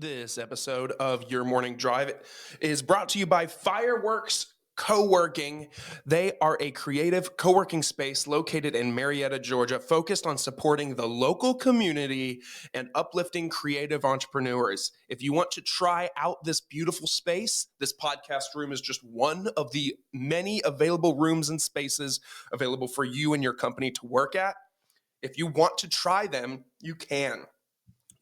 This episode of Your Morning Drive is brought to you by Fireworks Co-working. They are a creative co-working space located in Marietta, Georgia, focused on supporting the local community and uplifting creative entrepreneurs. If you want to try out this beautiful space, this podcast room is just one of the many available rooms and spaces available for you and your company to work at. If you want to try them, you can.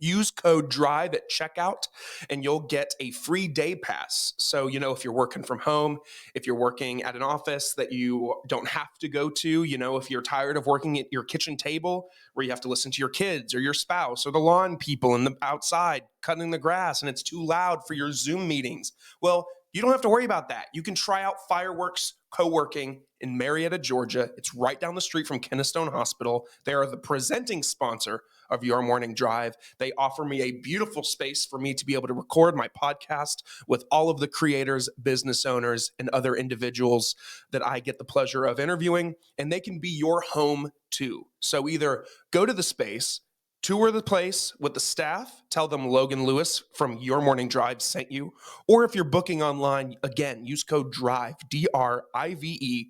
Use code DRIVE at checkout and you'll get a free day pass. So, if you're working from home, if you're working at an office that you don't have to go to, if you're tired of working at your kitchen table where you have to listen to your kids or your spouse or the lawn people in the outside cutting the grass and it's too loud for your Zoom meetings. Well, you don't have to worry about that. You can try out Fireworks Co-working in Marietta, Georgia. It's right down the street from Kennestone Hospital. They are the presenting sponsor of Your Morning Drive. They offer me a beautiful space for me to be able to record my podcast with all of the creators, business owners, and other individuals that I get the pleasure of interviewing, and they can be your home too. So either go to the space, tour the place with the staff, tell them Logan Lewis from Your Morning Drive sent you, or if you're booking online, again, use code DRIVE, DRIVE,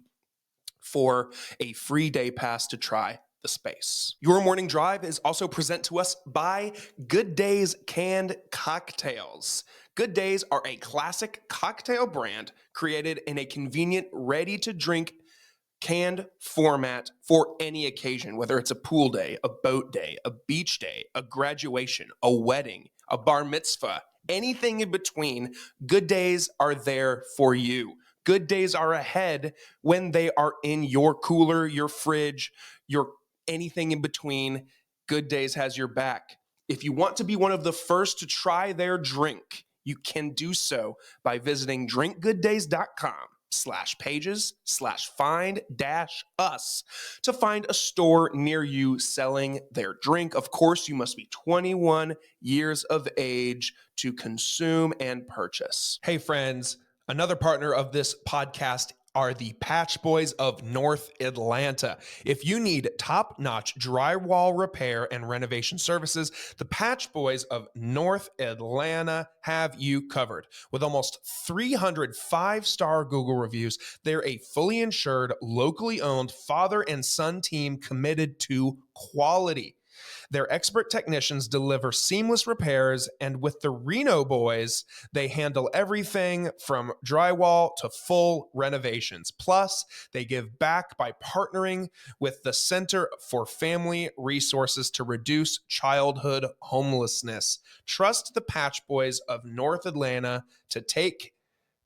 for a free day pass to try the space. Your Morning Drive is also present to us by Good Days Canned Cocktails. Good Days are a classic cocktail brand created in a convenient, ready-to-drink canned format for any occasion, whether it's a pool day, a boat day, a beach day, a graduation, a wedding, a bar mitzvah, anything in between. Good Days are there for you. Good Days are ahead when they are in your cooler, your fridge, your anything in between. Good Days has your back. If you want to be one of the first to try their drink, you can do so by visiting drinkgooddays.com/pages/find-us to find a store near you selling their drink. Of course, you must be 21 years of age to consume and purchase. Hey, friends. Another partner of this podcast are the Patch Boys of North Atlanta. If you need top-notch drywall repair and renovation services, the Patch Boys of North Atlanta have you covered. With almost 300 five-star Google reviews, they're a fully insured, locally owned father and son team committed to quality. Their expert technicians deliver seamless repairs, and with the Reno Boys, they handle everything from drywall to full renovations. Plus, they give back by partnering with the Center for Family Resources to reduce childhood homelessness. Trust the Patch Boys of North Atlanta to take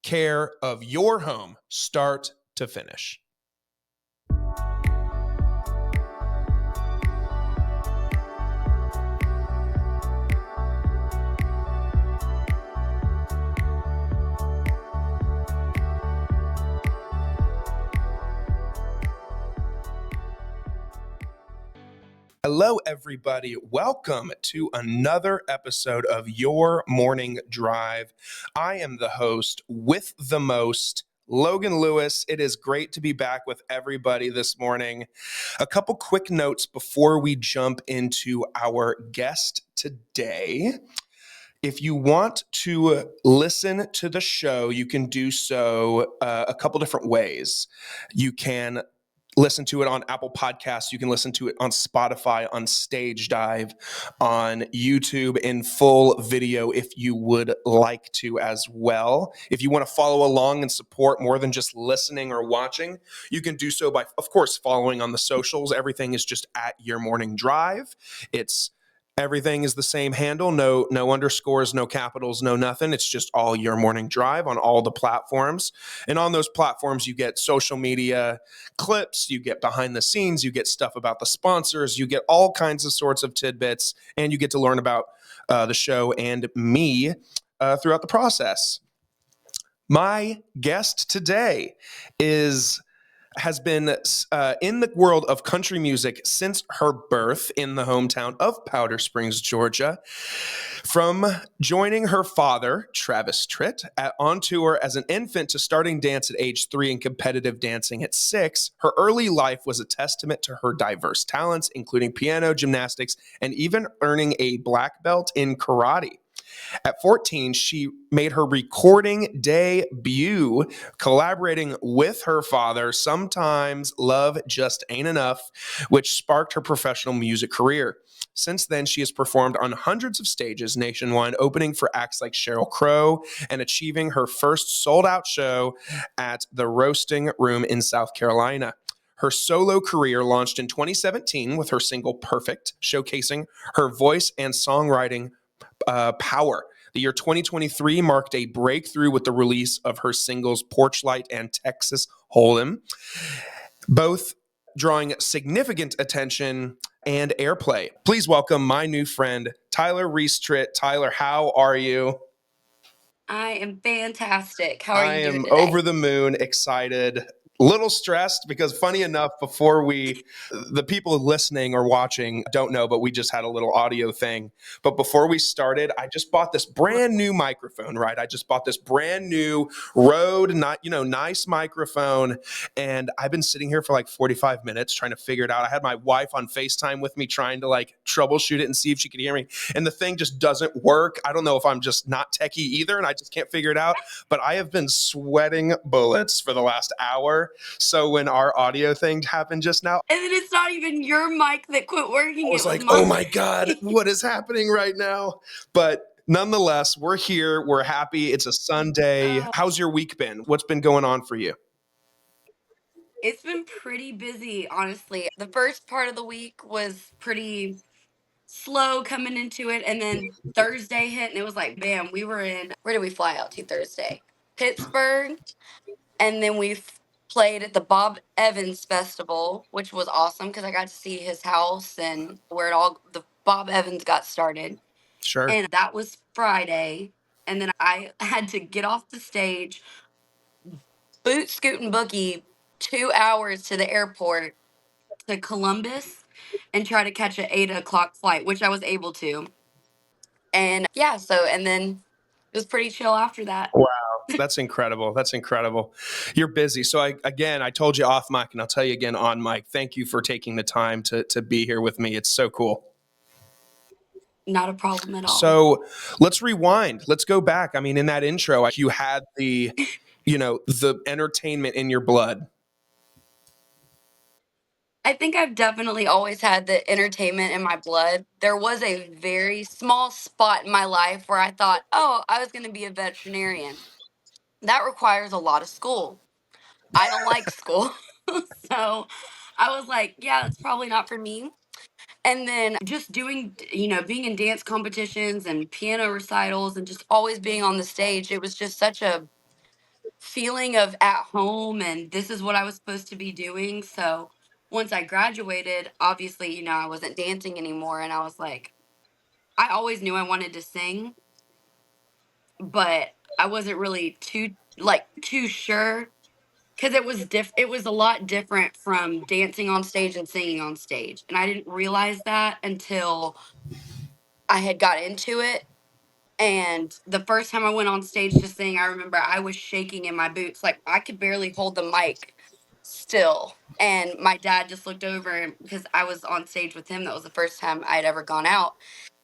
care of your home, start to finish. Hello, everybody. Welcome to another episode of Your Morning Drive. I am the host with the most, Logan Lewis. It is great to be back with everybody this morning. A couple quick notes before we jump into our guest today. If you want to listen to the show, you can do so a couple different ways. You can listen to it on Apple Podcasts. You can listen to it on Spotify, on Stage Dive, on YouTube in full video if you would like to as well. If you want to follow along and support more than just listening or watching, you can do so by, of course, following on the socials. Everything is just at Your Morning Drive. Everything is the same handle, no underscores, no capitals, no nothing. It's just all Your Morning Drive on all the platforms. And on those platforms, you get social media clips, you get behind the scenes, you get stuff about the sponsors, you get all kinds of sorts of tidbits, and you get to learn about the show and me throughout the process. My guest today has been in the world of country music since her birth in the hometown of Powder Springs, Georgia. From joining her father, Travis Tritt, on tour as an infant to starting dance at age 3 and competitive dancing at 6, her early life was a testament to her diverse talents, including piano, gymnastics, and even earning a black belt in karate. At 14, she made her recording debut, collaborating with her father. Sometimes Love Just Ain't Enough, which sparked her professional music career. Since then, she has performed on hundreds of stages nationwide, opening for acts like Sheryl Crow and achieving her first sold out show at the Roasting Room in South Carolina. Her solo career launched in 2017 with her single Perfect, showcasing her voice and songwriting power. The year 2023 marked a breakthrough with the release of her singles Porch and Texas Hold'em, both drawing significant attention and airplay. Please welcome my new friend, Tyler Reese Tritt. Tyler, how are you? I am fantastic. How are I you doing am today? over the moon, excited, little stressed because funny enough, the people listening or watching don't know, but we just had a little audio thing. But before we started, I just bought this brand new microphone, right? I just bought this brand new Rode, nice microphone. And I've been sitting here for like 45 minutes trying to figure it out. I had my wife on FaceTime with me trying to like troubleshoot it and see if she could hear me. And the thing just doesn't work. I don't know if I'm just not techie either and I just can't figure it out. But I have been sweating bullets for the last hour. So when our audio thing happened just now, And then it's not even your mic that quit working. I was It was like, mine. oh my God, what is happening right now? But nonetheless, we're here. We're happy. It's a Sunday. How's your week been? What's been going on for you? It's been pretty busy, honestly. The first part of the week was pretty slow coming into it. And then Thursday hit, and it was like, bam, we were in, where did we fly out to Thursday? Pittsburgh. And then played at the Bob Evans Festival, which was awesome because I got to see his house and where the Bob Evans got started. Sure. And that was Friday. And then I had to get off the stage, boot, scoot, and boogie 2 hours to the airport to Columbus and try to catch an 8 o'clock flight, which I was able to. And yeah, and then it was pretty chill after that. Wow. That's incredible. That's incredible. You're busy. So I told you off mic and I'll tell you again on mic. Thank you for taking the time to be here with me. It's so cool. Not a problem at all. So let's rewind. Let's go back. I mean, in that intro, you had the entertainment in your blood. I think I've definitely always had the entertainment in my blood. There was a very small spot in my life where I thought, oh, I was going to be a veterinarian. That requires a lot of school. I don't like school. So I was like, yeah, that's probably not for me. And then just doing, being in dance competitions and piano recitals and just always being on the stage, it was just such a feeling of at home and this is what I was supposed to be doing. So once I graduated, obviously, I wasn't dancing anymore. And I was like, I always knew I wanted to sing, but I wasn't really too sure because it was a lot different from dancing on stage and singing on stage. And I didn't realize that until I had got into it. And the first time I went on stage to sing, I remember I was shaking in my boots. Like I could barely hold the mic still. And my dad just looked over because I was on stage with him. That was the first time I'd ever gone out.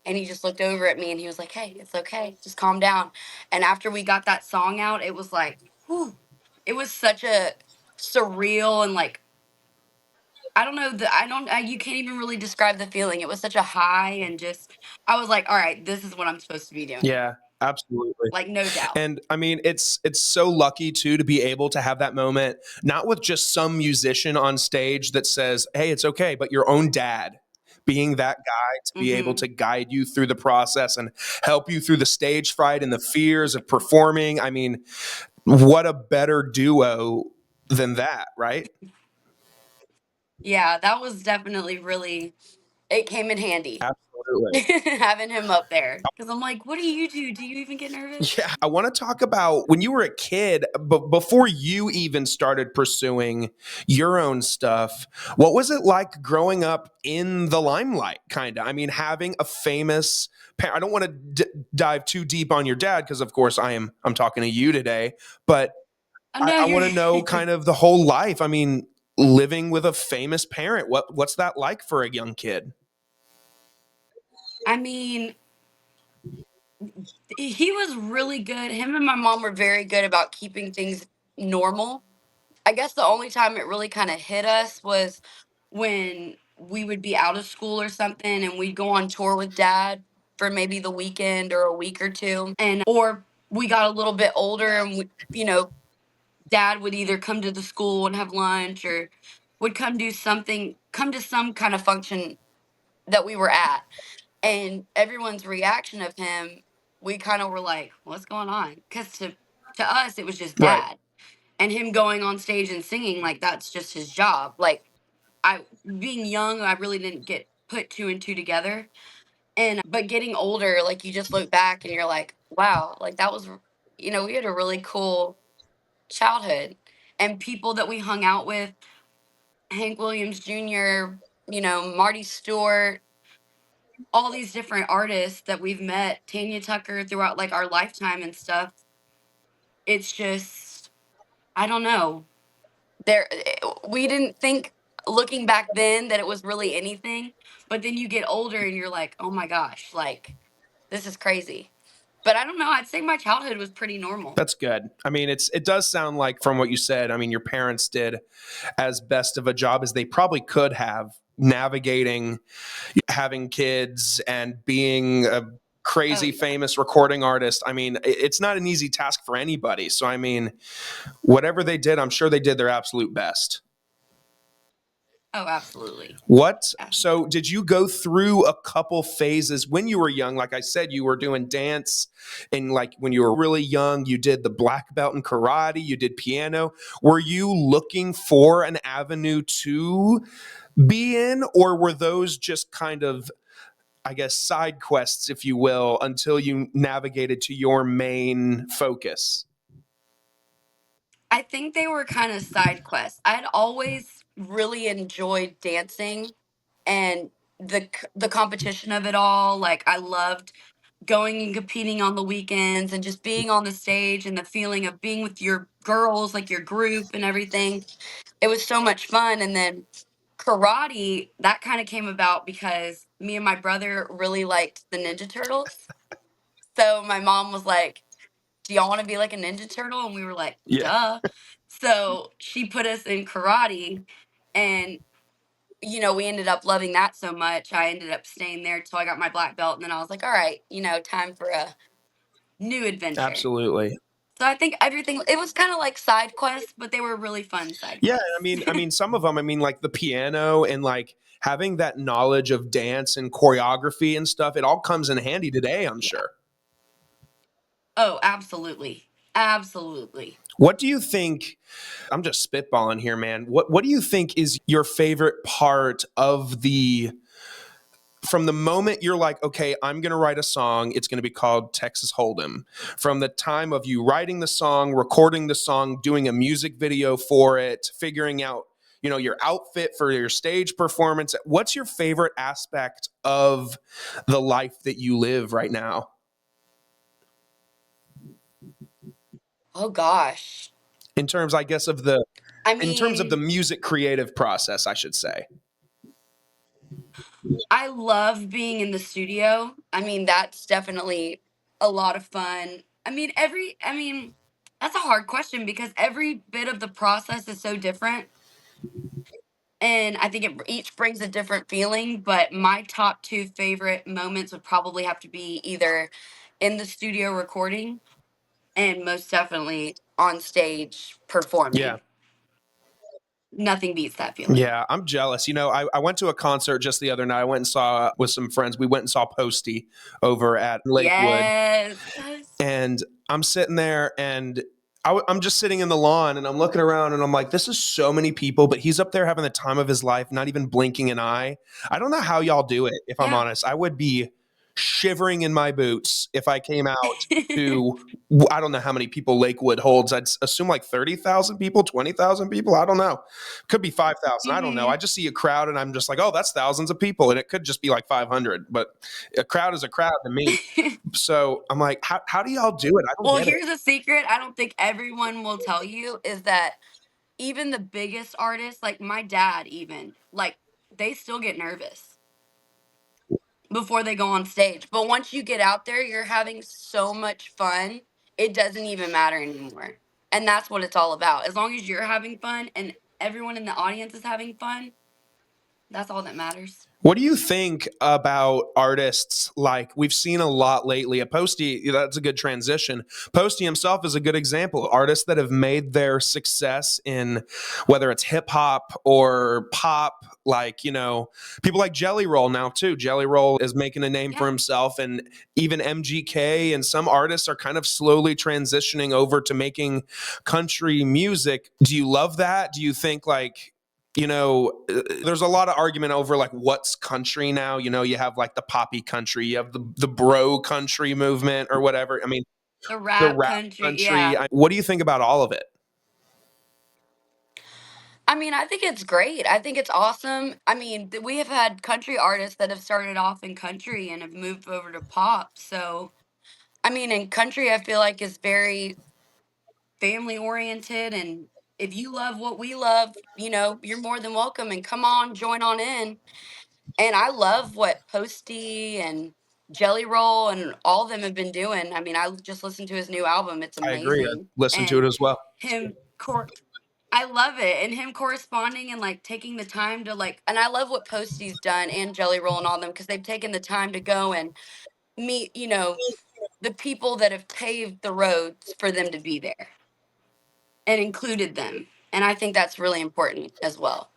And he just looked over at me and he was like, hey, it's okay. Just calm down. And after we got that song out, it was like, whew. It was such a surreal and like, I don't know you can't even really describe the feeling. It was such a high and just, I was like, all right, this is what I'm supposed to be doing. Yeah, absolutely. Like, no doubt. And I mean, it's so lucky too to be able to have that moment, not with just some musician on stage that says, hey, it's okay, but your own dad being that guy to be able to guide you through the process and help you through the stage fright and the fears of performing. I mean, what a better duo than that, right? Yeah, that was definitely it came in handy. Absolutely. Having him up there. Because I'm like, what do you do? Do you even get nervous? Yeah, I want to talk about when you were a kid, but before you even started pursuing your own stuff, what was it like growing up in the limelight, kind of? I mean, having a famous parent. I don't want to dive too deep on your dad because, of course, I'm talking to you today, but I want to know kind of the whole life. I mean, living with a famous parent, what's that like for a young kid? I mean, He was really good. Him and my mom were very good about keeping things normal. I guess the only time it really kind of hit us was when we would be out of school or something and we'd go on tour with dad for maybe the weekend or a week or two. And or we got a little bit older and dad would either come to the school and have lunch or would come to some kind of function that we were at. And everyone's reaction of him, we kind of were like, what's going on? Because to us, it was just Right. dad. And him going on stage and singing, like, that's just his job. Like, being young, I really didn't get put two and two together. But getting older, like, you just look back and you're like, wow, like, we had a really cool childhood. And people that we hung out with, Hank Williams Jr., Marty Stewart, all these different artists that we've met, Tanya Tucker, throughout like our lifetime and stuff. It's just, I don't know. We didn't think looking back then that it was really anything, but then you get older and you're like, oh my gosh, like this is crazy. But I don't know. I'd say my childhood was pretty normal. That's good. I mean, it does sound like from what you said, I mean, your parents did as best of a job as they probably could have navigating having kids and being a Oh crazy yeah. famous recording artist. I mean, it's not an easy task for anybody. So I mean, whatever they did, I'm sure they did their absolute best. Oh, absolutely. What? Yeah. So, did you go through a couple phases when you were young? Like I said, you were doing dance, and like when you were really young, you did the black belt in karate, you did piano. Were you looking for an avenue to be in, or were those just kind of, I guess, side quests, if you will, until you navigated to your main focus? I think they were kind of side quests. I'd always really enjoyed dancing and the competition of it all. Like I loved going and competing on the weekends and just being on the stage and the feeling of being with your girls, like your group and everything. It was so much fun. And then karate, that kind of came about because me and my brother really liked the Ninja Turtles. So my mom was like, do y'all want to be like a Ninja Turtle? And we were like, Yeah, duh. So she put us in karate and we ended up loving that so much. I ended up staying there till I got my black belt. And then I was like, all right, time for a new adventure. absolutely. So I think everything, it was kind of like side quests, but they were really fun side Yeah, quests. I mean, some of them. I mean, like the piano and like having that knowledge of dance and choreography and stuff. It all comes in handy today, I'm Yeah. sure. Oh, absolutely. Absolutely. What do you think? I'm just spitballing here, man. What do you think is your favorite part of the from the moment you're like, okay, I'm going to write a song, it's going to be called Texas Hold'em. From the time of you writing the song, recording the song, doing a music video for it, figuring out, your outfit for your stage performance, what's your favorite aspect of the life that you live right now? Oh, gosh. In terms, I guess, of the I in terms of the mean, music creative process, I should say. I love being in the studio. I mean, that's definitely a lot of fun. That's a hard question because every bit of the process is so different. And I think it each brings a different feeling. But my top two favorite moments would probably have to be either in the studio recording and most definitely on stage Yeah. performing. Nothing beats that feeling. Yeah, I'm jealous. I went to a concert just the other night. I went and saw with some friends. We went and saw Posty over at Lakewood. Yes. Yes. And I'm sitting there and I'm just sitting in the lawn and I'm looking around and I'm like, this is so many people, but he's up there having the time of his life, not even blinking an eye. I don't know how y'all do it, if I'm Yeah. honest. I would be shivering in my boots if I came out to, I don't know how many people Lakewood holds. I'd assume like 30,000 people, 20,000 people. I don't know. Could be 5,000. I don't know. I Hmm. just see a crowd and I'm just like, oh, that's thousands of people. And it could just be like 500, but a crowd is a crowd to me. So I'm like, how do y'all do it? I don't Well, get it. here's a secret I don't think everyone will tell you is that even the biggest artists, like my dad, even, like, they still get nervous. before they go on stage. But once you get out there, you're having so much fun, it doesn't even matter anymore. And that's what it's all about. As long as you're having fun and everyone in the audience is having fun, that's all that matters. What do you think about artists like we've seen a lot lately? A Posty, that's a good transition. Posty himself is a good example. Artists that have made their success in whether it's hip hop or pop, like, people like Jelly Roll now too. Jelly Roll is making a name for Yeah. himself, and even MGK and some artists are kind of slowly transitioning over to making country music. Do you love that? Do you think like, there's a lot of argument over like what's country now. You have like the poppy country, you have the bro country movement or whatever. I mean, The the rap rap country, country. yeah. What do you think about all of it? I mean, I think it's great. I think it's awesome. I mean, we have had country artists that have started off in country and have moved over to pop. So, I mean, in country, I feel like is very family oriented. And if you love what we love, you're more than welcome and come on, join on in. And I love what Posty and Jelly Roll and all of them have been doing. I mean, I just listened to his new album. It's I agree. I amazing. listened to it And as well. him I love it. And him corresponding and like taking the time to like, and I love what Posty's done and Jelly Roll and all them because they've taken the time to go and meet, the people that have paved the roads for them to be there and included them. And I think that's really important as well.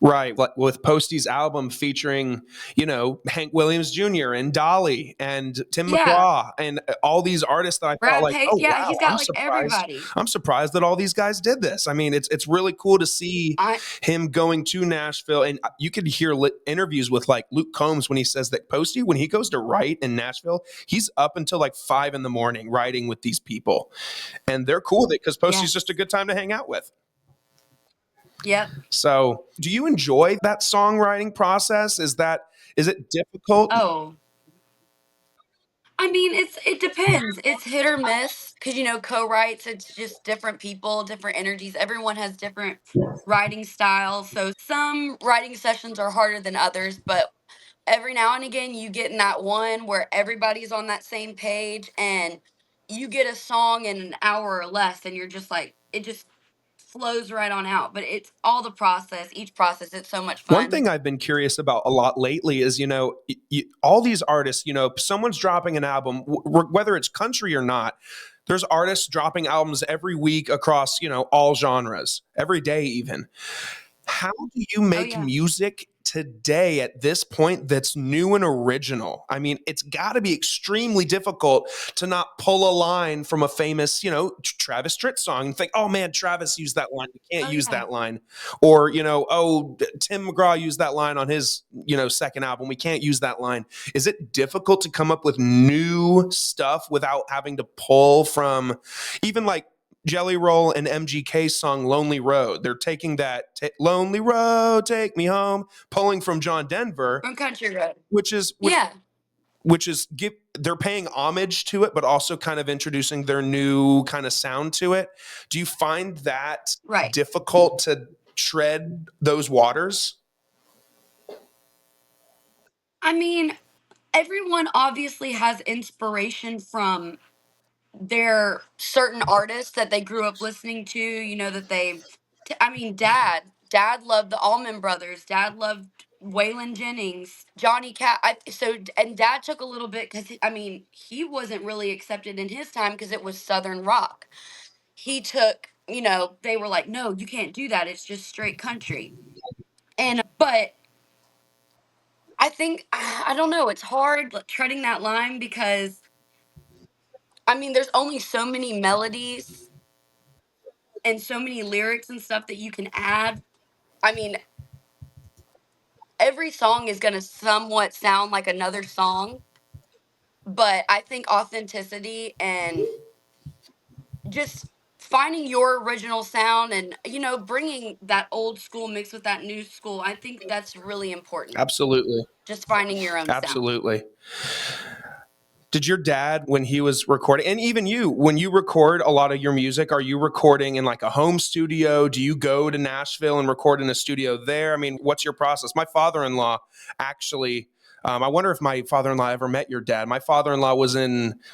Right. Like with Posty's album featuring, Hank Williams Jr. and Dolly and Tim Yeah. McGraw and all these artists that I thought Brad like, Pate. oh Yeah. wow, He's got like everybody. I'm surprised that all these guys did this. I mean, it's really cool to see I, him going to Nashville, and you could hear interviews with like Luke Combs when he says that Posty, when he goes to write in Nashville, he's up until like 5 a.m. writing with these people, and they're cool because Posty's just a yes. good time to hang out with. Yep. So, do you enjoy that songwriting process? Is it difficult? Oh, I mean, it depends. It's hit or miss because co-writes. It's just different people, different energies. Everyone has different writing styles. So some writing sessions are harder than others, but every now and again you get in that one where everybody's on that same page and you get a song in an hour or less, and you're just like it just flows right on out. But it's all the process. Each process, it's so much One fun. thing I've been curious about a lot lately is, all these artists, someone's dropping an album, whether it's country or not. There's artists dropping albums every week across, all genres, every day even. How do you Oh make yeah. music today at this point that's new and original? I mean, it's got to be extremely difficult to not pull a line from a famous, Travis Tritt song and think, oh man, Travis used that line. You can't Oh use yeah. that line. Or, oh, Tim McGraw used that line on his, second album. We can't use that line. Is it difficult to come up with new stuff without having to pull from even like Jelly Roll and MGK's song "Lonely Road"? They're taking that "Lonely Road, Take Me Home," pulling from John Denver, From Country Road. which is Yeah. they're paying homage to it, but also kind of introducing their new kind of sound to it. Do you find that Right. difficult to tread those waters? I mean, everyone obviously has inspiration from their certain artists that they grew up listening to, that I mean, dad loved the Allman Brothers. Dad loved Waylon Jennings, Johnny Cash. And dad took a little bit because, I mean, he wasn't really accepted in his time because it was Southern rock. He took, they were like, no, you can't do that. It's just straight country. But I think, I don't know, it's hard like, treading that line because I mean, there's only so many melodies and so many lyrics and stuff that you can add. I mean, every song is going to somewhat sound like another song, but I think authenticity and just finding your original sound and, bringing that old school mixed with that new school, I think that's really important. Absolutely. Just finding your own sound. Absolutely. Did your dad, when he was recording, and even you, when you record a lot of your music, are you recording in like a home studio? Do you go to Nashville and record in a studio there? I mean, what's your process? My father-in-law actually I wonder if my father-in-law ever met your dad. My father-in-law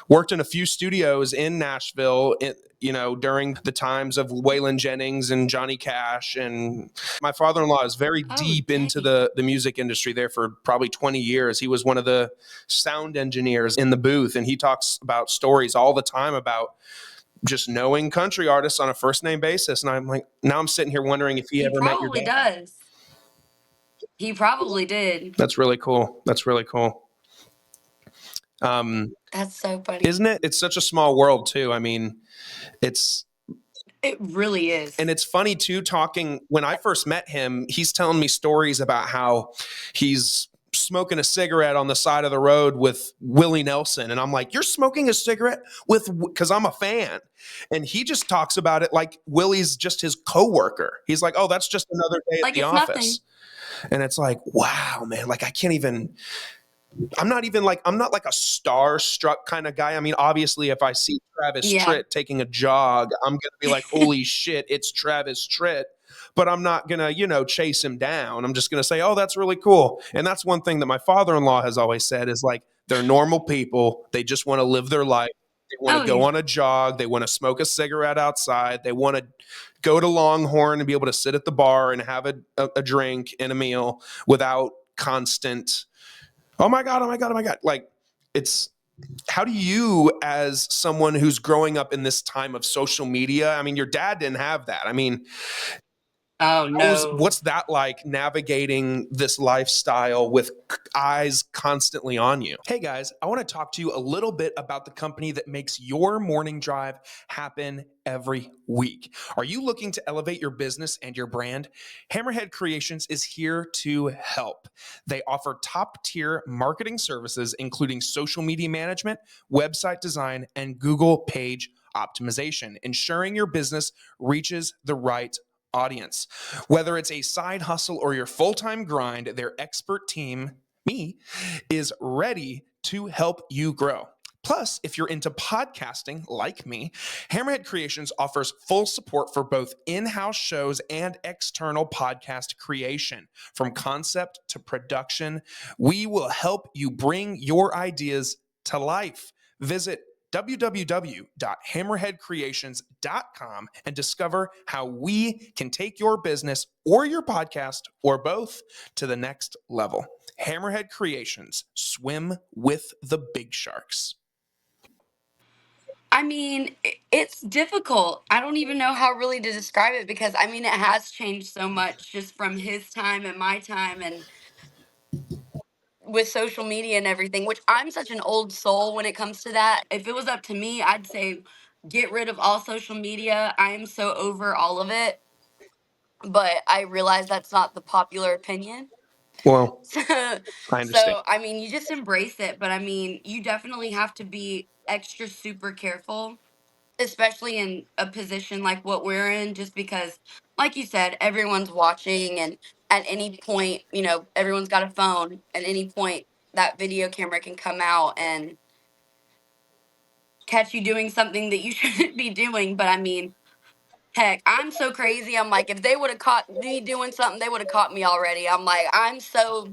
worked in a few studios in Nashville, during the times of Waylon Jennings and Johnny Cash. And my father-in-law is very Oh, deep into dang. the music industry there for probably 20 years. He was one of the sound engineers in the booth, and he talks about stories all the time about just knowing country artists on a first name basis. And I'm like, now I'm sitting here wondering if he He ever met your probably dad. does. He probably did. That's really cool. That's really cool. Um, That's so funny. isn't it? It's such a small world too. I mean, it's It really is. and it's funny too. Talking when I first met him, he's telling me stories about how he's smoking a cigarette on the side of the road with Willie Nelson, and I'm like, "You're smoking a cigarette with?" Because I'm a fan, and he just talks about it like Willie's just his coworker. He's like, "Oh, that's just another day at Like the it's nothing. office," and it's like, "Wow, man! Like I can't even." I'm not like a starstruck kind of guy. I mean, obviously, if I see Travis Yeah. Tritt taking a jog, I'm gonna be like, "Holy shit, it's Travis Tritt!" But I'm not gonna, chase him down. I'm just gonna say, "Oh, that's really cool." And that's one thing that my father-in-law has always said is like, they're normal people. They just want to live their life. They want to Oh, go yeah. on a jog. They want to smoke a cigarette outside. They want to go to Longhorn and be able to sit at the bar and have a drink and a meal without constant oh my god, oh my god, oh my god. Like it's how do you as someone who's growing up in this time of social media, I mean your dad didn't have that. I mean, Oh, no. what's that like navigating this lifestyle with eyes constantly on you? Hey guys, I want to talk to you a little bit about the company that makes your morning drive happen every week. Are you looking to elevate your business and your brand? Hammerhead Creations is here to help. They offer top tier marketing services, including social media management, website design, and Google page optimization, ensuring your business reaches the right audience. Whether it's a side hustle or your full time grind, their expert team, me, is ready to help you grow. Plus, if you're into podcasting like me, Hammerhead Creations offers full support for both in house shows and external podcast creation. From concept to production, we will help you bring your ideas to life. Visit www.hammerheadcreations.com and discover how we can take your business or your podcast or both to the next level. Hammerhead Creations, swim with the big sharks. I mean, it's difficult. I don't even know how really to describe it because I mean, it has changed so much just from his time and my time and with social media and everything, which I'm such an old soul when it comes to that. If it was up to me, I'd say get rid of all social media. I am so over all of it, but I realize that's not the popular opinion. Well, So, I understand. so I mean, you just embrace it, but I mean, you definitely have to be extra super careful, especially in a position like what we're in, just because, like you said, everyone's watching, and at any point, everyone's got a phone. At any point, that video camera can come out and catch you doing something that you shouldn't be doing. But I mean, heck, I'm so crazy. I'm like, if they would have caught me doing something, they would have caught me already. I'm like, I'm so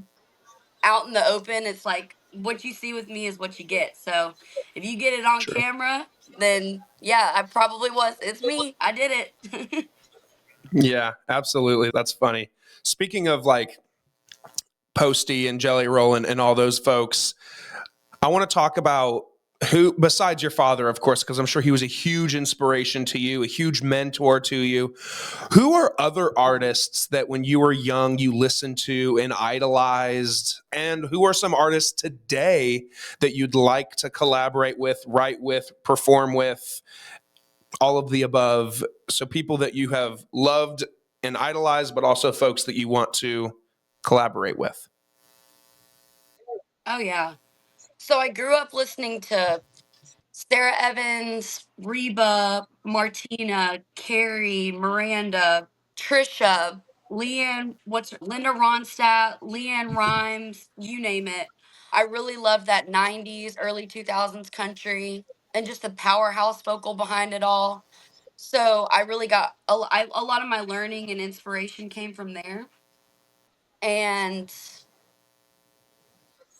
out in the open. It's like what you see with me is what you get. So if you get it on True. camera, then yeah, I probably was. It's me. I did it. Yeah, absolutely. That's funny. Speaking of like Posty and Jelly Roll and all those folks, I want to talk about who, besides your father, of course, because I'm sure he was a huge inspiration to you, a huge mentor to you. Who are other artists that when you were young you listened to and idolized? And who are some artists today that you'd like to collaborate with, write with, perform with, all of the above? So people that you have loved and idolized, but also folks that you want to collaborate with. Oh yeah. So I grew up listening to Sarah Evans, Reba, Martina, Carrie, Miranda, Trisha, Linda Ronstadt, Leanne Rhymes, you name it. I really love that 90s, early 2000s country and just the powerhouse vocal behind it all. So I really got a lot of my learning and inspiration came from there. And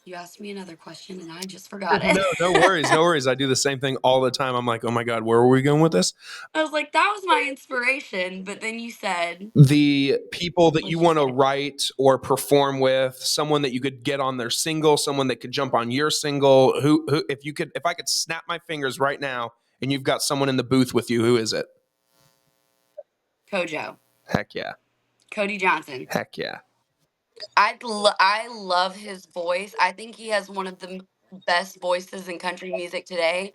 You asked me another question and I just forgot it. No worries, no worries. I do the same thing all the time. I'm like, oh my God, where are we going with this? I was like, that was my inspiration. But then you said, The people that you what'd you want to say? write or perform with, someone that you could get on their single, someone that could jump on your single. Who if I could snap my fingers right now and you've got someone in the booth with you, who is it? Kojo. Heck yeah. Cody Johnson. Heck yeah. I love his voice. I think he has one of the best voices in country music today.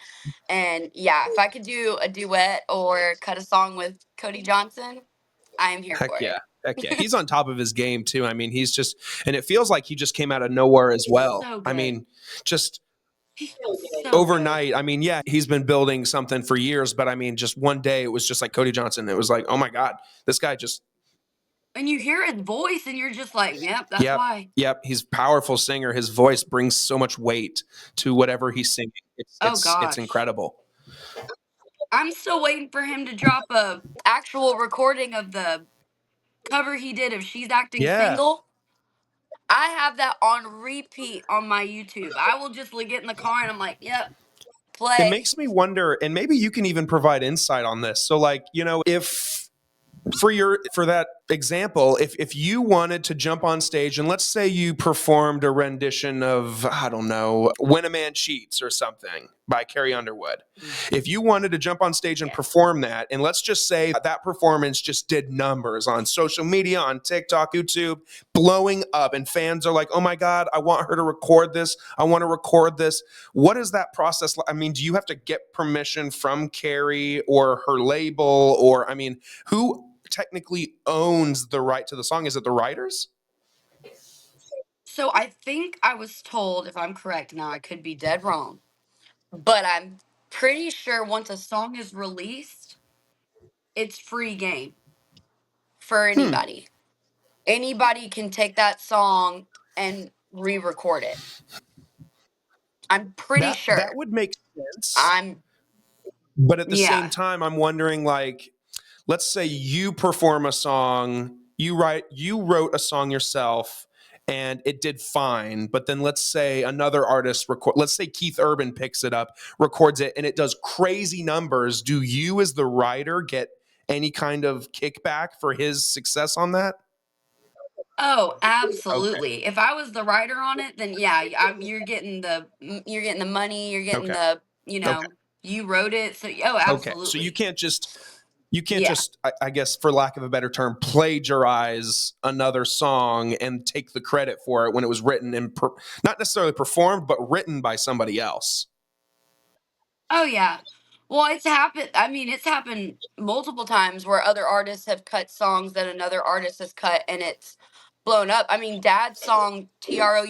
And yeah, if I could do a duet or cut a song with Cody Johnson, I am here Heck for yeah. it. Heck yeah. He's on top of his game too. I mean, he's just, and it feels like he just came out of nowhere as He's well. so I good. mean, just He's so good. overnight. I mean, yeah, he's been building something for years, but I mean, just one day it was just like Cody Johnson. It was like, oh my God, this guy just, And you hear his voice and you're just like, yep, that's yep, why. yep. He's a powerful singer. His voice brings so much weight to whatever he's singing. Oh It's gosh. incredible. I'm still waiting for him to drop a actual recording of the cover he did of She's Acting Yeah. Single. I have that on repeat on my YouTube. I will just get in the car and I'm like, yep, It play. makes me wonder, and maybe you can even provide insight on this. So, like, if for that example, if you wanted to jump on stage and let's say you performed a rendition of, I don't know, When a Man Cheats or something by Carrie Underwood. If you wanted to jump on stage and Yes. perform that, and let's just say that performance just did numbers on social media, on TikTok, YouTube, blowing up, and fans are like, oh my God, I want her to record this. I want to record this. What is that process like? I mean, do you have to get permission from Carrie or her label? Or, I mean, who technically owns the right to the song? Is it the writers? So I think I was told, if I'm correct, now I could be dead wrong, but I'm pretty sure once a song is released, it's free game for Hmm. anybody. Anybody can take that song and re-record it. I'm pretty That sure. would make sense. I'm But at the same yeah. time, I'm wondering, like, let's say you perform a song, you wrote a song yourself and it did fine, but then let's say another artist let's say Keith Urban picks it up, records it, and it does crazy numbers. Do you as the writer get any kind of kickback for his success on that? Oh, Okay. absolutely. If I was the writer on it, then yeah, you're getting the money, you're getting Okay. the, Okay. you wrote it. So oh, Okay. So absolutely. you can't Yeah. just I guess for lack of a better term plagiarize another song and take the credit for it when it was written and not necessarily performed but written by somebody else. Oh yeah. Well, it's happened. I mean, it's happened multiple times where other artists have cut songs that another artist has cut and it's blown up. I mean, Dad's song Trouble,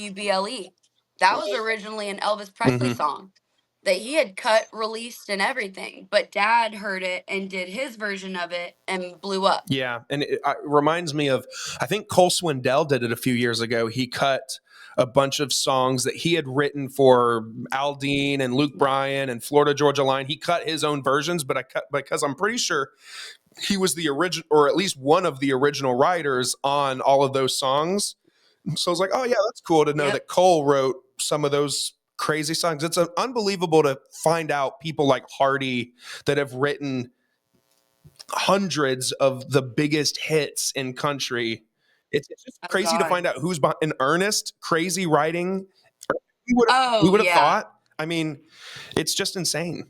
that was originally an Elvis Presley Mm-hmm. song that he had cut, released, and everything. But Dad heard it and did his version of it and blew up. Yeah, and it reminds me of, I think Cole Swindell did it a few years ago. He cut a bunch of songs that he had written for Aldine and Luke Bryan and Florida Georgia Line. He cut his own versions, but I cut because I'm pretty sure he was the original, or at least one of the original writers on all of those songs. So I was like, oh yeah, that's cool to know Yep. that Cole wrote some of those crazy songs. It's unbelievable to find out people like Hardy that have written hundreds of the biggest hits in country. It's just Oh crazy to God. find out who's behind an earnest, crazy writing. We Oh would have yeah. thought. I mean, it's just insane.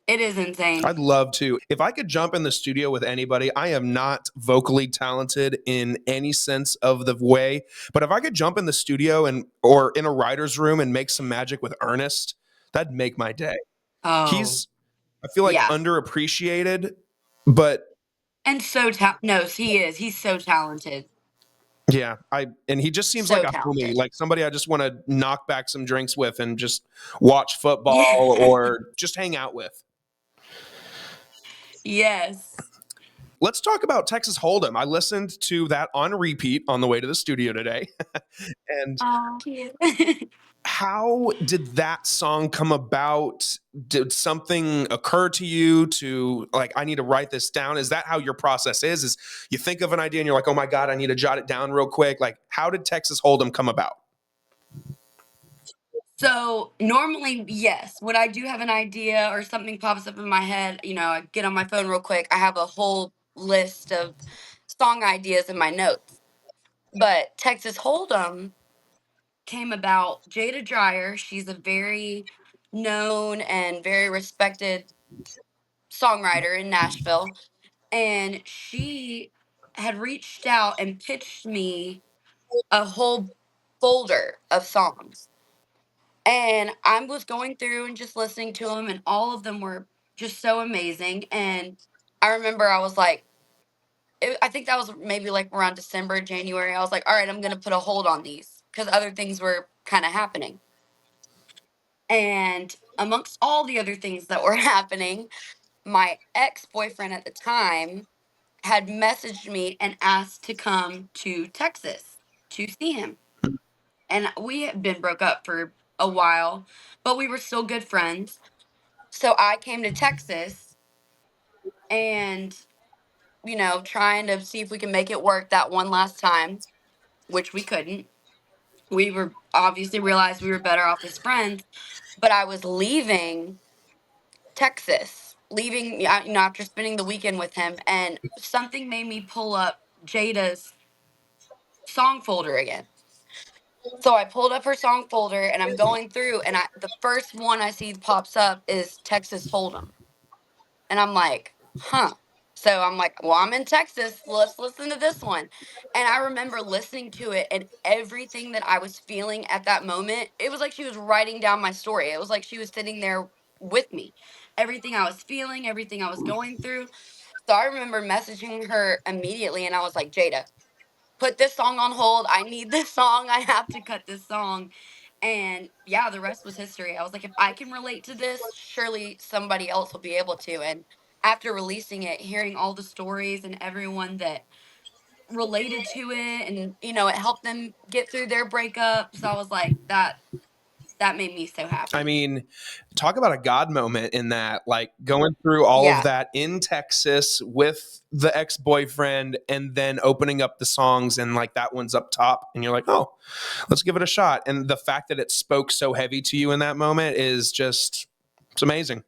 It is insane. I'd love to. If I could jump in the studio with anybody, I am not vocally talented in any sense of the way, but if I could jump in the studio and or in a writer's room and make some magic with Ernest, that'd make my day. Oh He's I feel like yeah. underappreciated, but And so no, he is. He's so talented. yeah, and he just seems like So a homie, talented. like somebody I just want to knock back some drinks with and just watch football Yeah. or just hang out with. Yes. Let's talk about Texas Hold'em. I listened to that on repeat on the way to the studio today. And Oh, yeah. how did that song come about? Did something occur to you to like, I need to write this down? Is that how your process is? Is you think of an idea and you're like, oh my God, I need to jot it down real quick? Like, how did Texas Hold'em come about? So normally, yes, when I do have an idea or something pops up in my head, I get on my phone real quick. I have a whole list of song ideas in my notes. But Texas Hold'em came about. Jada Dryer, she's a very known and very respected songwriter in Nashville, and she had reached out and pitched me a whole folder of songs. And I was going through and just listening to them, and all of them were just so amazing. And I remember I was like, I think that was maybe like around December, January. I was like, all right, I'm going to put a hold on these because other things were kind of happening. And amongst all the other things that were happening, my ex boyfriend at the time had messaged me and asked to come to Texas to see him. And we had been broke up for a while, but we were still good friends. So I came to Texas and, trying to see if we can make it work that one last time, which we couldn't. We were obviously realized we were better off as friends, but I was leaving Texas, leaving, after spending the weekend with him, and something made me pull up Jada's song folder again. So I pulled up her song folder and I'm going through, and the first one I see pops up is Texas Hold'em. And I'm like, huh. So I'm like, well, I'm in Texas. Let's listen to this one. And I remember listening to it, and everything that I was feeling at that moment, it was like she was writing down my story. It was like she was sitting there with me. Everything I was feeling, everything I was going through. So I remember messaging her immediately, and I was like, Jada, put this song on hold. I need this song. I have to cut this song. And yeah, the rest was history. I was like, if I can relate to this, surely somebody else will be able to. And after releasing it, hearing all the stories and everyone that related to it, and it helped them get through their breakups, I was like, that made me so I happy. mean, talk about a God moment in that, like going through all of Yeah. that in Texas with the ex boyfriend and then opening up the songs and like that one's up top and you're like, oh, let's give it a shot. And the fact that it spoke so heavy to you in that moment is just, it's amazing.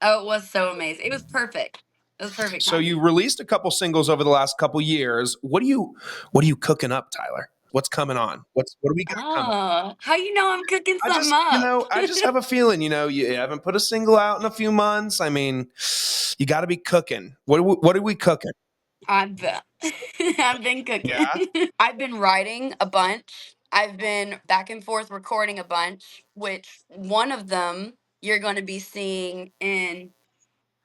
Oh, it was so amazing. It was perfect. It was perfect So you timing. released a couple singles over the last couple years. What are you cooking up, Tyler? What's coming on? What do we got coming? Oh, how you know I'm cooking I something just, up? I just have a feeling, you haven't put a single out in a few months. I mean, you got to be cooking. What are we cooking? I've I've been cooking. Yeah. I've been writing a bunch. I've been back and forth recording a bunch, which one of them you're going to be seeing in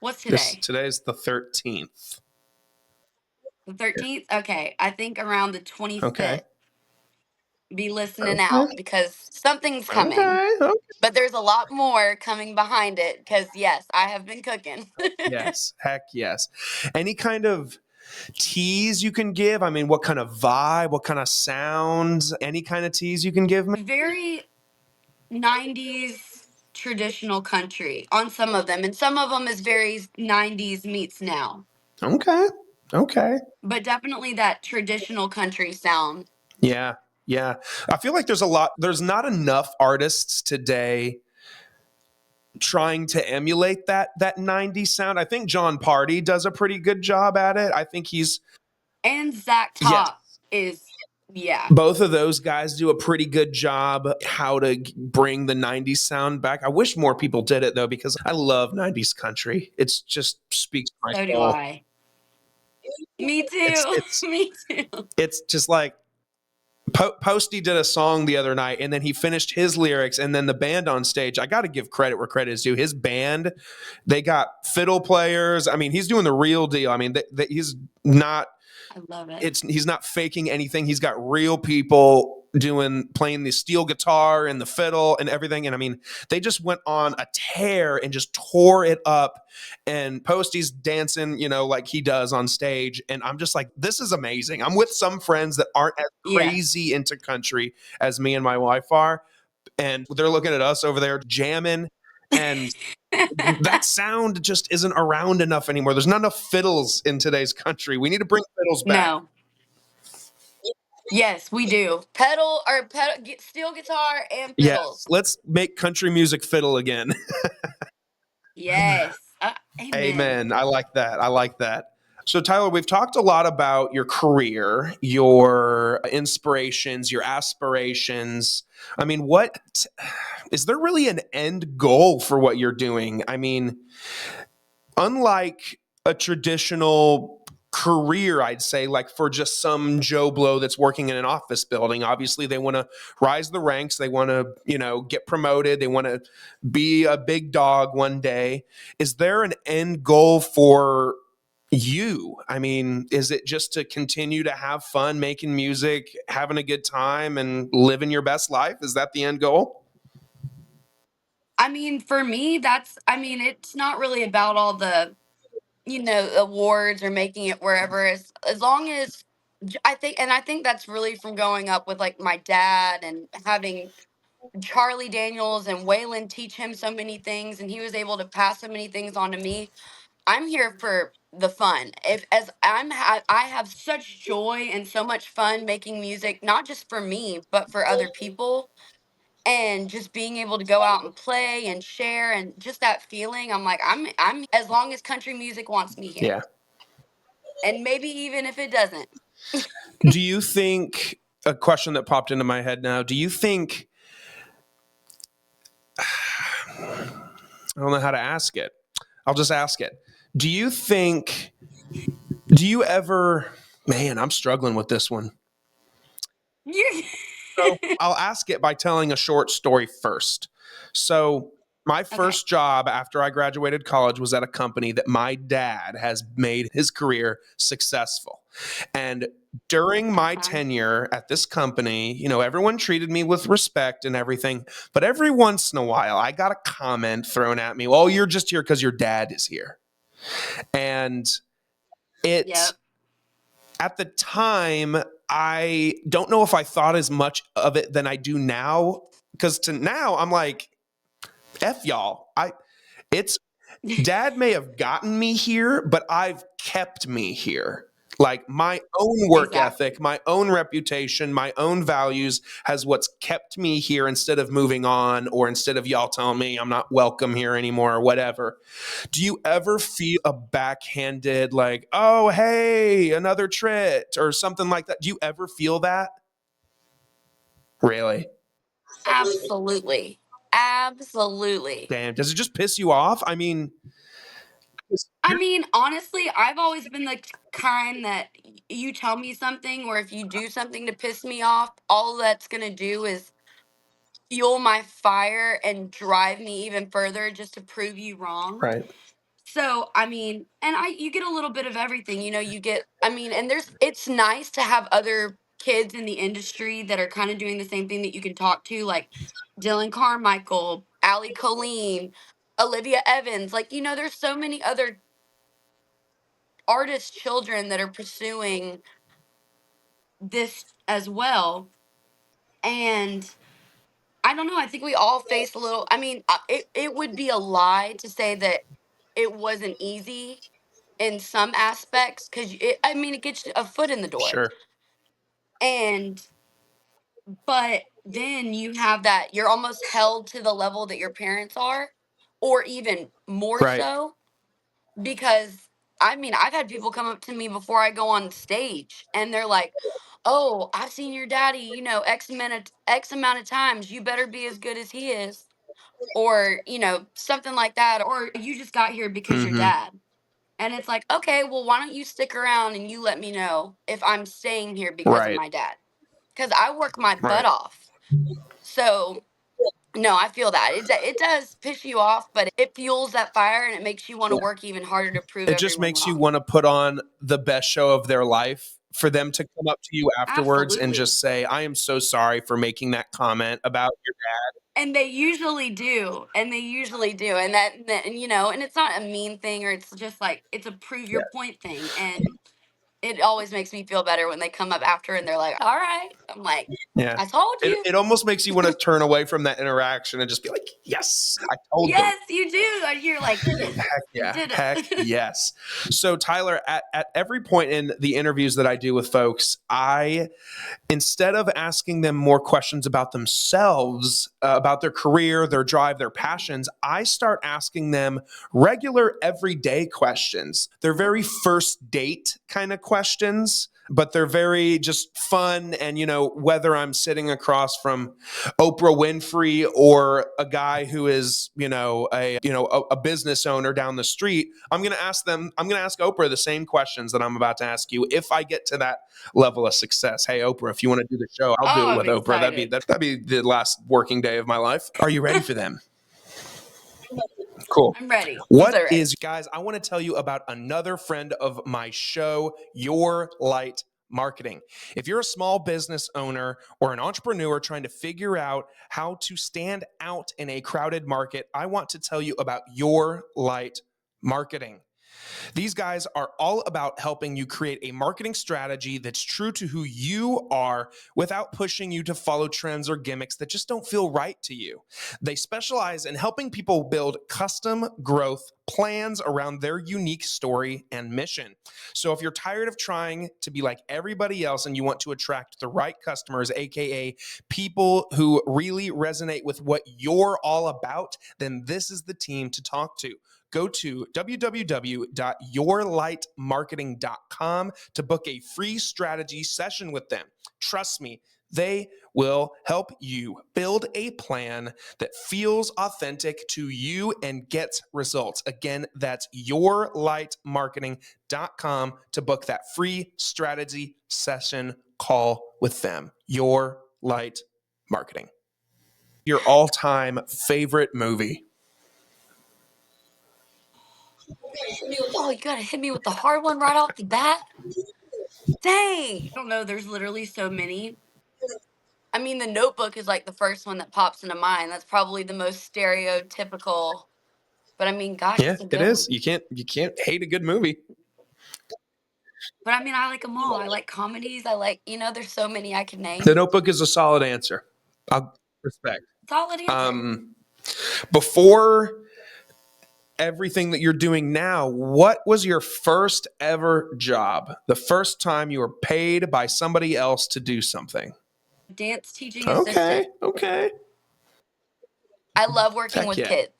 what's today? Today's the 13th. The 13th? Okay, I think around the Okay. 25th. Be listening Okay. out because something's coming. Okay. Okay. But there's a lot more coming behind it cuz yes, I have been cooking. Yes. Heck yes. Any kind of tease you can give? I mean, what kind of vibe, what kind of sounds, any kind of tease you can give me? Very 90s traditional country on some of them, and some of them is very 90s meets now, Okay. Okay. but definitely that traditional country sound. Yeah. Yeah. I feel like there's not enough artists today trying to emulate that 90s sound. I think John Party does a pretty good job at it. I think he's And Zach yes. Top is, yeah. Both of those guys do a pretty good job how to bring the 90s sound back. I wish more people did it though because I love 90s country. It's just speaks to my So do soul. I. Me It's too. it's Me too. it's just like Posty did a song the other night and then he finished his lyrics and then the band on stage, I got to give credit where credit is due. His band, they got fiddle players. I mean, he's doing the real deal. I mean, he's not I love it. he's not faking anything. He's got real people playing the steel guitar and the fiddle and everything. And I mean, they just went on a tear and just tore it up. And Posty's dancing, like he does on stage. And I'm just like, this is amazing. I'm with some friends that aren't as Yeah. crazy into country as me and my wife are. And they're looking at us over there jamming. And that sound just isn't around enough anymore. There's not enough fiddles in today's country. We need to bring fiddles back. No. Yes, we do. Steel guitar and Yes, fiddles. let's make country music fiddle again. Yes. Amen. Amen. I like that. I like that. So, Tyler, we've talked a lot about your career, your inspirations, your aspirations. I mean, what is there really an end goal for what you're doing? I mean, unlike a traditional career, I'd say, like for just some Joe Blow that's working in an office building. Obviously, they want to rise the ranks. They want to, get promoted. They want to be a big dog one day. Is there an end goal for you? I mean, is it just to continue to have fun making music, having a good time, and living your best life? Is that the end goal? I mean, for me, it's not really about all the, awards or making it wherever. As long as I think that's really from growing up with like my dad and having Charlie Daniels and Waylon teach him so many things, and he was able to pass so many things on to me. I'm here for the fun. If as I have such joy and so much fun making music, not just for me, but for other people, and just being able to go out and play and share and just that feeling. I'm like, I'm as long as country music wants me here. Yeah. And maybe even if it doesn't. Do you think, a question that popped into my head now, do you think, I don't know how to ask it. I'll just ask it. Do you think, do you ever, man, I'm struggling with this one. You So I'll ask it by telling a short story first. So, my Okay. first job after I graduated college was at a company that my dad has made his career successful. And during my Okay. tenure at this company, everyone treated me with respect and everything. But every once in a while, I got a comment thrown at me, well, you're just here because your dad is here. And it, Yep. at the time, I don't know if I thought as much of it than I do now. Because to now, I'm like, F y'all. It's dad may have gotten me here, but I've kept me here. Like my own work ethic, Exactly. my own reputation, my own values has what's kept me here instead of moving on or instead of y'all telling me I'm not welcome here anymore or whatever. Do you ever feel a backhanded, like, oh, hey, another Tritt or something like that? Do you ever feel that? Really? Absolutely. Absolutely. Damn. Does it just piss you off? I mean, I mean, honestly, I've always been the kind that you tell me something, or if you do something to piss me off, all that's going to do is fuel my fire and drive me even further just to prove you wrong. right, So, I mean, and you get a little bit of everything, and it's nice to have other kids in the industry that are kind of doing the same thing that you can talk to, like Dylan Carmichael, Ali Colleen, Olivia Evans. Like, there's so many other artist children that are pursuing this as well. And I don't know, I think we all face a little, it would be a lie to say that it wasn't easy in some aspects because it gets a foot in the door. sure, And but then you have that you're almost held to the level that your parents are, or even more right, so, because I've had people come up to me before I go on stage and they're like, "Oh, I've seen your daddy, X amount of times. You better be as good as he is." Or, something like that, or you just got here because your mm-hmm, dad. And it's like, "Okay, well, why don't you stick around and you let me know if I'm staying here because of right, my dad?" Cuz I work my butt right. off. So, no, I feel that. It does piss you off, but it fuels that fire and it makes you want to work even harder to prove It just everyone makes you wrong. want to put on the best show of their life for them to come up to you afterwards and Absolutely. just say, I am so sorry for making that comment about your And they usually do. And they usually do. And it's not a mean thing, or it's just like it's a prove your dad. point thing. And it always makes me feel better when they come up after and they're like, all right. I'm like, Yeah. I told you. It almost makes you want to turn away from that interaction and just be like, yes, I told them. Yes, you do. And you're like, yes, Heck you yeah. did Heck it. yes. So Tyler, at every point in the interviews that I do with folks, instead of asking them more questions about themselves, about their career, their drive, their passions, I start asking them regular everyday questions. They're very first date kind of questions, but they're very just fun. And, whether I'm sitting across from Oprah Winfrey or a guy who is, a business owner down the street, I'm going to ask Oprah the same questions that I'm about to ask you if I get to that level of success. Hey, Oprah, if you want to do the show, I'll do Oh, it I'm with Oprah. excited. That'd be the last working day of my life. Are you ready for them? Cool. I'm ready. I'm What so ready. is, guys, I want to tell you about another friend of my show, Your Light Marketing. If you're a small business owner or an entrepreneur trying to figure out how to stand out in a crowded market, I want to tell you about Your Light Marketing. These guys are all about helping you create a marketing strategy that's true to who you are without pushing you to follow trends or gimmicks that just don't feel right to you. They specialize in helping people build custom growth plans around their unique story and mission. So if you're tired of trying to be like everybody else and you want to attract the right customers, aka people who really resonate with what you're all about, then this is the team to talk to. Go to www.yourlightmarketing.com to book a free strategy session with them. Trust me, they will help you build a plan that feels authentic to you and gets results. Again, that's yourlightmarketing.com to book that free strategy session call with them. Your Light Marketing. Your all-time favorite movie? Oh, you gotta hit me with the hard one right off the bat. Dang. I don't know. There's literally so many. I mean, The Notebook is like the first one that pops into mind. That's probably the most stereotypical. But I mean, gosh, Yeah, it's a it good is. one. You can't hate a good movie. But I mean, I like them all. I like comedies. I like, there's so many I could The name. Notebook is a solid answer. I'll respect. Solid answer. Before everything that you're doing now, what was your first ever job? The first time you were paid by somebody else to do something? Dance teaching Okay, assistant. okay. I love working Heck with yeah. kids.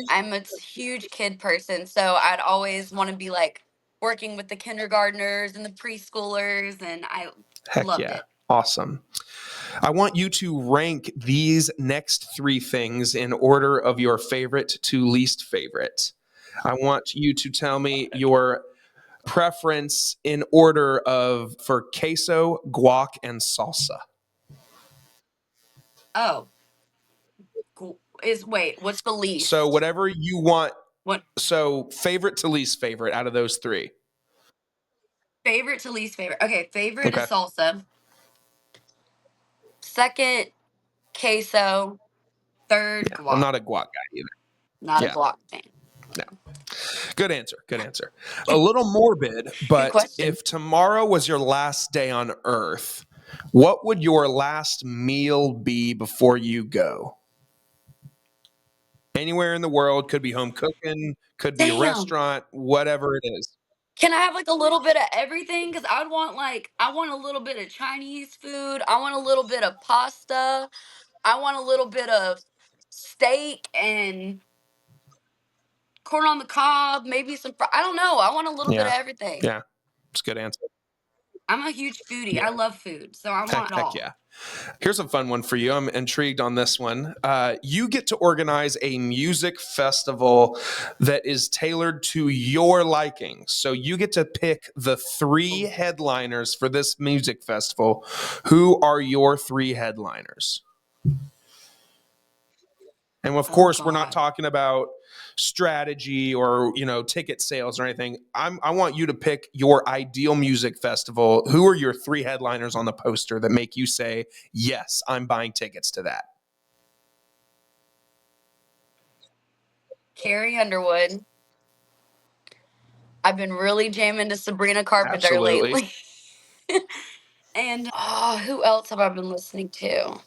I'm a huge kid person, so I'd always want to be like working with the kindergartners and the preschoolers, and I Heck loved yeah. it. Awesome. I want you to rank these next three things in order of your favorite to least favorite. I want you to tell me your preference in order of for queso, guac, and salsa. Oh, cool. What's the So least? whatever you want. What So favorite to least favorite out of those three. favorite to least favorite? Okay, favorite is Okay. salsa. Second, queso. Third, Yeah, I'm guac. not a guac guy either. Not a Yeah, guac fan. no. Good answer. Good answer. A little morbid, Good but question. if tomorrow was your last day on Earth, what would your last meal be before you go? Anywhere in the world, could be home cooking, could be a Damn. restaurant, whatever it is. Can I have like a little bit of everything? Because I want a little bit of Chinese food. I want a little bit of pasta. I want a little bit of steak and corn on the cob, maybe I don't know. I want a little bit Yeah, of everything. yeah, it's a good answer. I'm a huge foodie. Yeah, I love food, so I want it heck all. yeah. Here's a fun one for you. I'm intrigued on this one. You get to organize a music festival that is tailored to your liking. So you get to pick the three Oh, headliners for this music festival. Who are your three headliners? And of oh course, we're not God. talking about strategy or ticket sales or anything. I want you to pick your ideal music festival. Who are your three headliners on the poster that make you say, "Yes, I'm buying tickets to that"? Carrie Underwood. I've been really jamming to Sabrina Carpenter Absolutely. lately. And who else have I been listening to?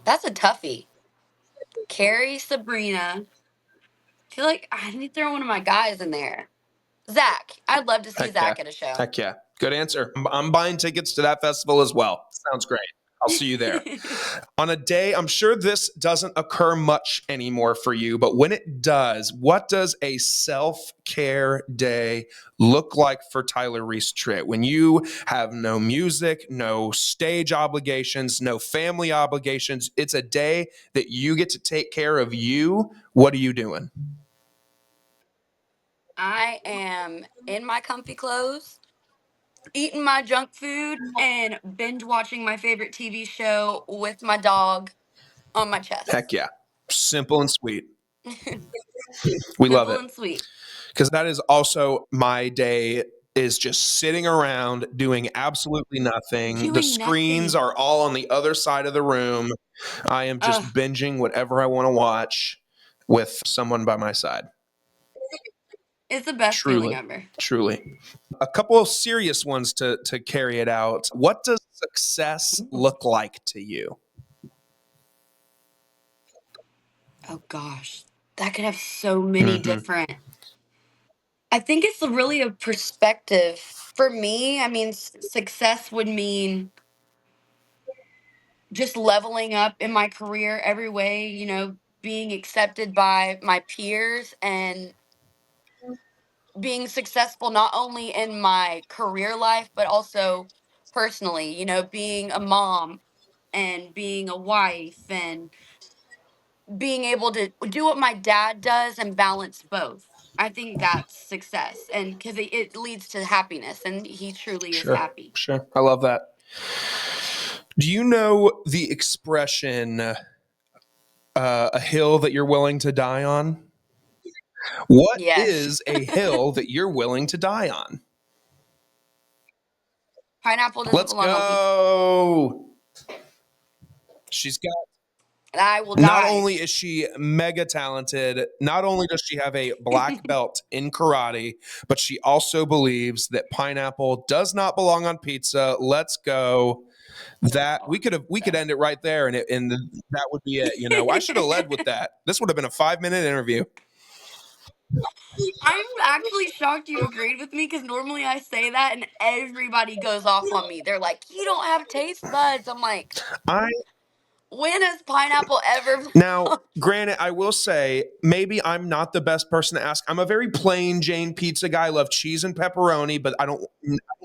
That's a toughie. Carrie, Sabrina. I feel like I need to throw one of my guys in there. Zach. I'd love to see Heck yeah. Zach at a show. Heck yeah. Good answer. I'm buying tickets to that festival as well. Sounds great. I'll see you there. On a day, I'm sure this doesn't occur much anymore for you, but when it does, what does a self-care day look like for Tyler Reese Tritt? When you have no music, no stage obligations, no family obligations, it's a day that you get to take care of you. What are you doing? I am in my comfy clothes, eating my junk food, and binge watching my favorite TV show with my dog on my Heck chest. yeah. Simple and sweet. We love Simple it. and sweet. Because that is also my day, is just sitting around doing absolutely nothing. The Doing screens nothing. are all on the other side of the room. I am just Ugh, binging whatever I want to watch with someone by my side. it's the best feeling Truly, ever. truly. A couple of serious ones to carry it out. What does success look like to you? Oh gosh, that could have so many Mm-hmm. different. I think it's really a perspective. For me, I mean, success would mean just leveling up in my career every way, being accepted by my peers and being successful not only in my career life, but also personally, being a mom and being a wife and being able to do what my dad does and balance both. I think that's success, and because it leads to happiness, and he truly is Sure, happy. sure. I love that. Do you know the expression, a hill that you're willing to die on? What Yes. is a hill that you're willing to die on? Pineapple doesn't Let's belong on pizza. go. She's got, I will not die. only is she mega talented, not only does she have a black belt in karate, but she also believes that pineapple does not belong on pizza. Let's go. Doesn't That belong on we could pizza. end it right there, and that would be it. I should have led with that. This would have been a 5-minute interview. I'm actually shocked you agreed with me because normally I say that and everybody goes off on me. They're like, "You don't have taste buds." I'm like, I when has pineapple ever Now, belonged? granted, I will say maybe I'm not the best person to ask. I'm a very plain Jane pizza guy. I love cheese and pepperoni, but I don't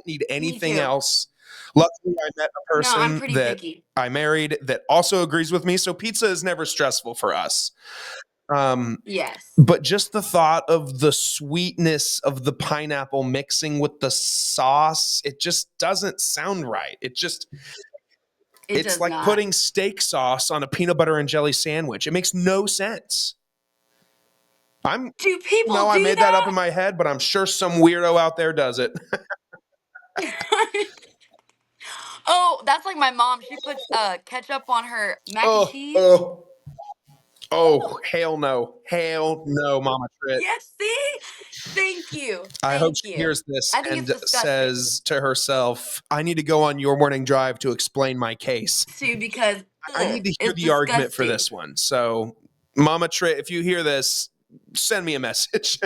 need Me anything too. else. Luckily, I met a No, I'm person pretty that picky. I married that also agrees with me. So pizza is never stressful for us. Um, Yes, but just the thought of the sweetness of the pineapple mixing with the sauce, it just doesn't sound right. it It's does like not. putting steak sauce on a peanut butter and jelly sandwich. It makes no sense. I'm Do people No, I do made that up in that? my head, but I'm sure some weirdo out there does it. Oh, that's like my mom. She puts ketchup on her mac and Oh, cheese. oh, oh, hell no. Hell no, Mama Trit. Yes, see? Thank you. I hope Thank she you. hears this I think it's and disgusting says to herself, I need to go on your morning drive to explain my case. too because I need to hear it's the argument for disgusting. this one. So, Mama Trit, if you hear this, send me a message.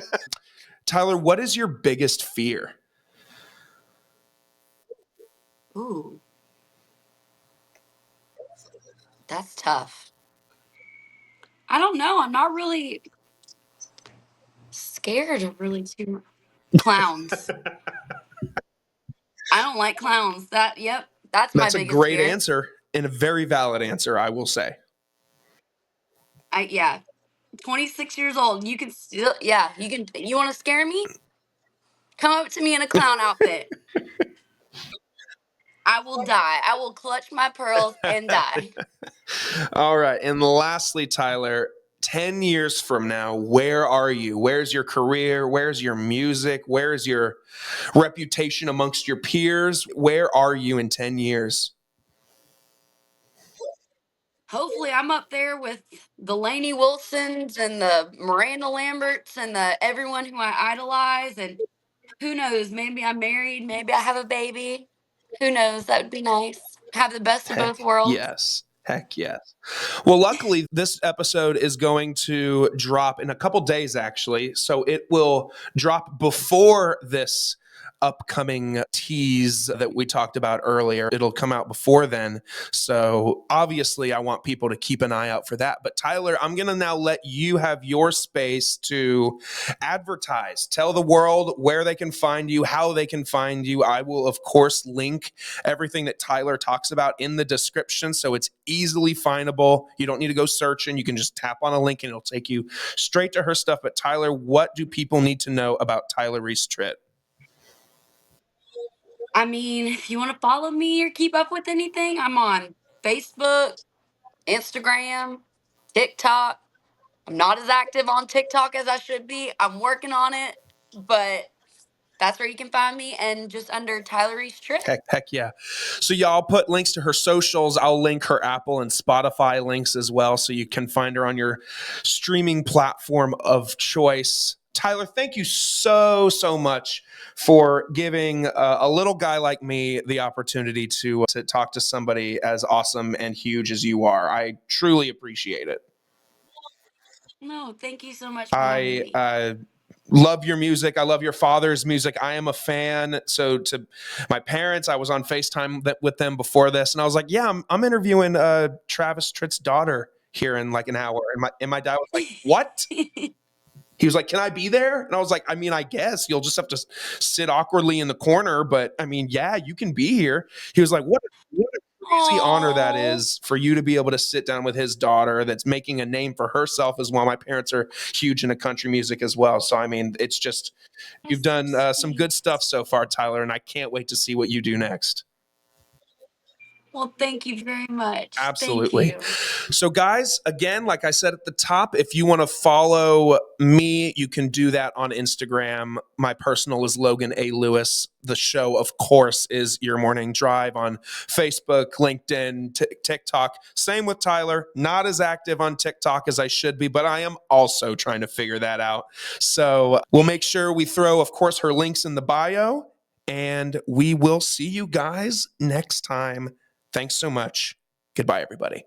Tyler, what is your biggest fear? Ooh, that's tough. I don't know. I'm not really scared of really too much. Clowns. I don't like clowns. Yep, that's my That's a biggest great fear. answer and a very valid answer, I will say. Yeah, 26 years old. You can still, yeah, you want to scare me? Come up to me in a clown outfit. I will die. I will clutch my pearls and die. All right. And lastly, Tyler, 10 years from now, where are you? Where's your career? Where's your music? Where's your reputation amongst your peers? Where are you in 10 years? hopefully I'm up there with the Lainey Wilsons and the Miranda Lamberts and the everyone who I idolize. And who knows, maybe I'm married, maybe I have a baby. Who knows? That would be nice. Have the best of both Heck worlds. yes. Heck yes. Well, luckily, this episode is going to drop in a couple days, actually. So it will drop before this upcoming tease that we talked about earlier. It'll come out before then. So obviously, I want people to keep an eye out for that. But Tyler, I'm going to now let you have your space to advertise. Tell the world where they can find you, how they can find you. I will, of course, link everything that Tyler talks about in the description, so it's easily findable. You don't need to go searching. You can just tap on a link and it'll take you straight to her stuff. But Tyler, what do people need to know about Tyler Reese Tritt? I mean, if you want to follow me or keep up with anything, I'm on Facebook, Instagram, TikTok. I'm not as active on TikTok as I should be. I'm working on it, but that's where you can find me, and just under Tyler Reese Tritt. Heck yeah. So yeah, I'll put links to her socials. I'll link her Apple and Spotify links as well, so you can find her on your streaming platform of choice. Tyler, thank you so much for giving a little guy like me the opportunity to talk to somebody as awesome and huge as you are. I truly appreciate it. No, thank you so much for having me. I love your music. I love your father's music. I am a fan. So to my parents, I was on FaceTime with them before this, and I was like, "Yeah, I'm interviewing Travis Tritt's daughter here in like an hour." And my dad was like, "What?" He was like, "Can I be there?" And I was like, "I mean, I guess you'll just have to sit awkwardly in the corner, but I mean, yeah, you can be here." He was like, what a crazy honor that Aw, is for you to be able to sit down with his daughter that's making a name for herself as well. My parents are huge into country music as well. So, I mean, it's just, you've that's so done some good sweet. stuff so far, Tyler, and I can't wait to see what you do next. Well, thank you very much. Thank Absolutely. you. So, guys, again, like I said at the top, if you want to follow me, you can do that on Instagram. My personal is Logan A. Lewis. The show, of course, is Your Morning Drive on Facebook, LinkedIn, TikTok. Same with Tyler. Not as active on TikTok as I should be, but I am also trying to figure that out. So, we'll make sure we throw, of course, her links in the bio, and we will see you guys next time. Thanks so much. Goodbye, everybody.